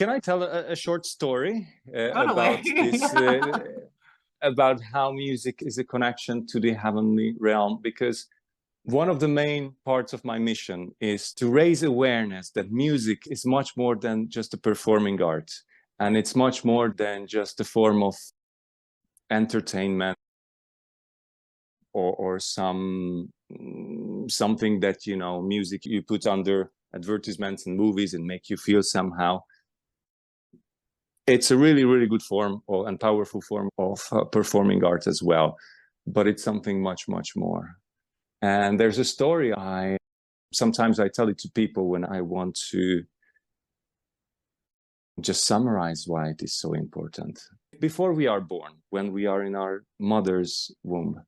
Can I tell a short story Totally. about this, about how music is a connection to the heavenly realm? Because one of the main parts of my mission is to raise awareness that music is much more than just a performing art. And it's much more than just a form of entertainment or something that, you know, music you put under advertisements and movies and make you feel somehow. It's a really, really good form and powerful form of performing art as well, but it's something much, much more. And there's a story sometimes I tell it to people when I want to just summarize why it is so important. Before we are born, when we are in our mother's womb,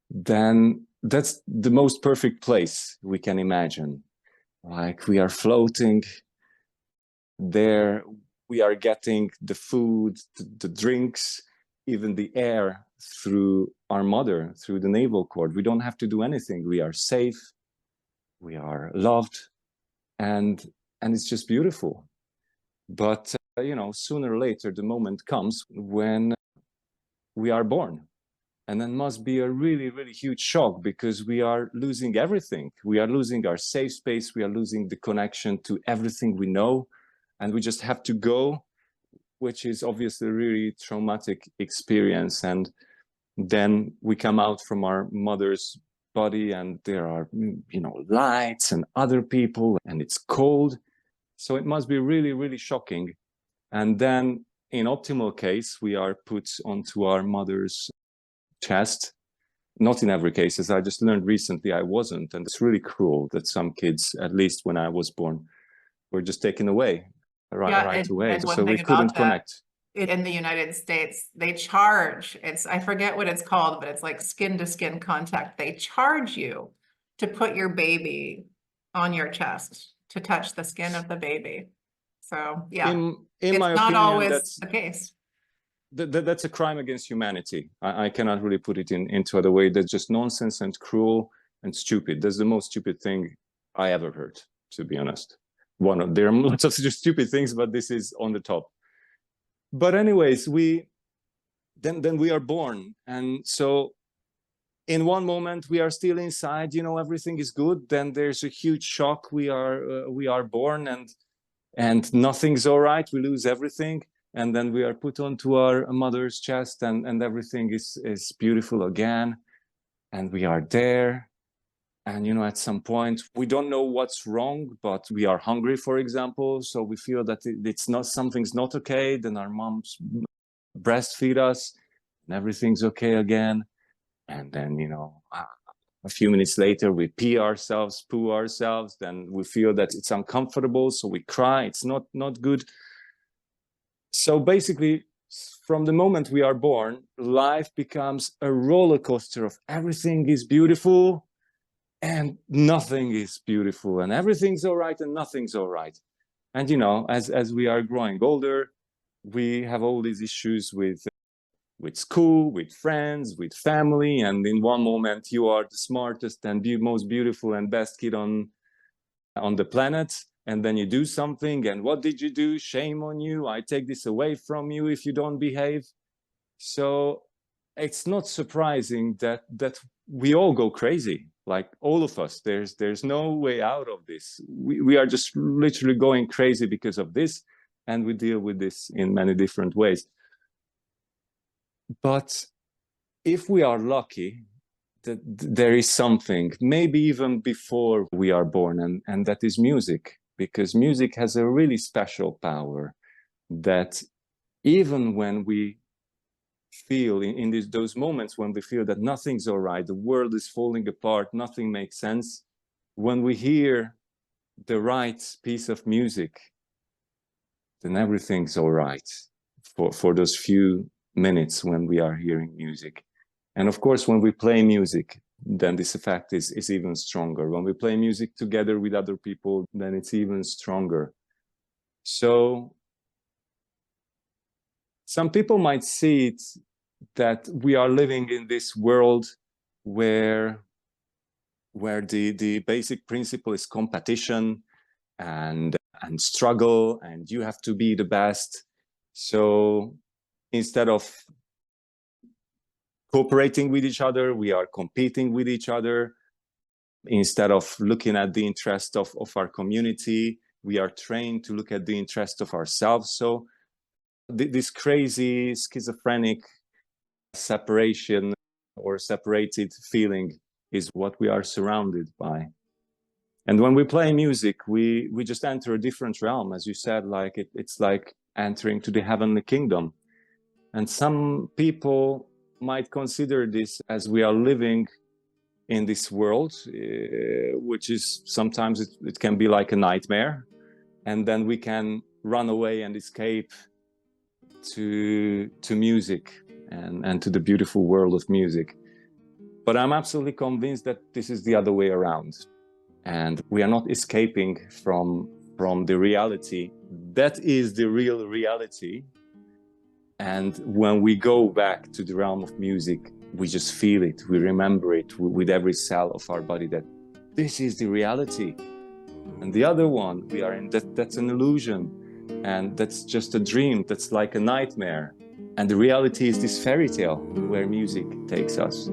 then that's the most perfect place we can imagine. Like we are floating there, we are getting the food, the drinks, even the air through our mother, through the navel cord. We don't have to do anything. We are safe, we are loved, and it's just beautiful. But you know, sooner or later the moment comes when we are born, and then must be a really, really huge shock, because we are losing everything. We are losing our safe space, we are losing the connection to everything we know, and we just have to go, which is obviously a really traumatic experience. And then we come out from our mother's body and there are, you know, lights and other people, and it's cold. So it must be really, really shocking. And then in optimal case, we are put onto our mother's chest. Not in every case, as I just learned recently, I wasn't. And it's really cruel that some kids, at least when I was born, were just taken away right away. And one So we thing couldn't about that, connect. in the United States, they charge, I forget what it's called, but it's like skin to skin contact. They charge you to put your baby on your chest, to touch the skin of the baby. So yeah, In it's my not opinion, always the case. That's a crime against humanity. I cannot really put it into other way. That's just nonsense and cruel and stupid. That's the most stupid thing I ever heard, to be honest. There are lots of stupid things, but this is on the top. But anyways, then we are born, and so in one moment we are still inside, you know, everything is good. Then there's a huge shock. We are born, and nothing's all right. We lose everything. And then we are put onto our mother's chest, and everything is beautiful again. And we are there. And, you know, at some point, we don't know what's wrong, but we are hungry, for example. So we feel that something's not okay. Then our moms breastfeed us and everything's okay again. And then, you know, a few minutes later, we poo ourselves. Then we feel that it's uncomfortable. So we cry. It's not good. So basically, from the moment we are born, life becomes a roller coaster of everything is beautiful and nothing is beautiful, and everything's all right and nothing's all right. And, you know, as we are growing older, we have all these issues with school, with friends, with family. And in one moment, you are the smartest and most beautiful and best kid on the planet. And then you do something, and what did you do? Shame on you. I take this away from you if you don't behave. So it's not surprising that we all go crazy, like all of us. There's no way out of this. We are just literally going crazy because of this, and we deal with this in many different ways. But if we are lucky, that there is something, maybe even before we are born, and that is music. Because music has a really special power that even when we feel in those moments when we feel that nothing's all right, the world is falling apart, nothing makes sense, when we hear the right piece of music, then everything's all right for those few minutes when we are hearing music. And of course, when we play music, then this effect is even stronger. When we play music together with other people, then it's even stronger. So some people might see it that we are living in this world where the basic principle is competition and and struggle, and you have to be the best. So instead of cooperating with each other, we are competing with each other. Instead of looking at the interest of our community, we are trained to look at the interest of ourselves. So this crazy schizophrenic separation or separated feeling is what we are surrounded by. And when we play music, we just enter a different realm, as you said, like it's like entering to the heavenly kingdom. And some people might consider this as we are living in this world, which is sometimes it can be like a nightmare, and then we can run away and escape to music and to the beautiful world of music. But I'm absolutely convinced that this is the other way around, and we are not escaping from the reality that is the real reality. And when we go back to the realm of music, we just feel it, we remember it with every cell of our body that this is the reality. And the other one we are in, that's an illusion, and that's just a dream, that's like a nightmare. And the reality is this fairy tale where music takes us.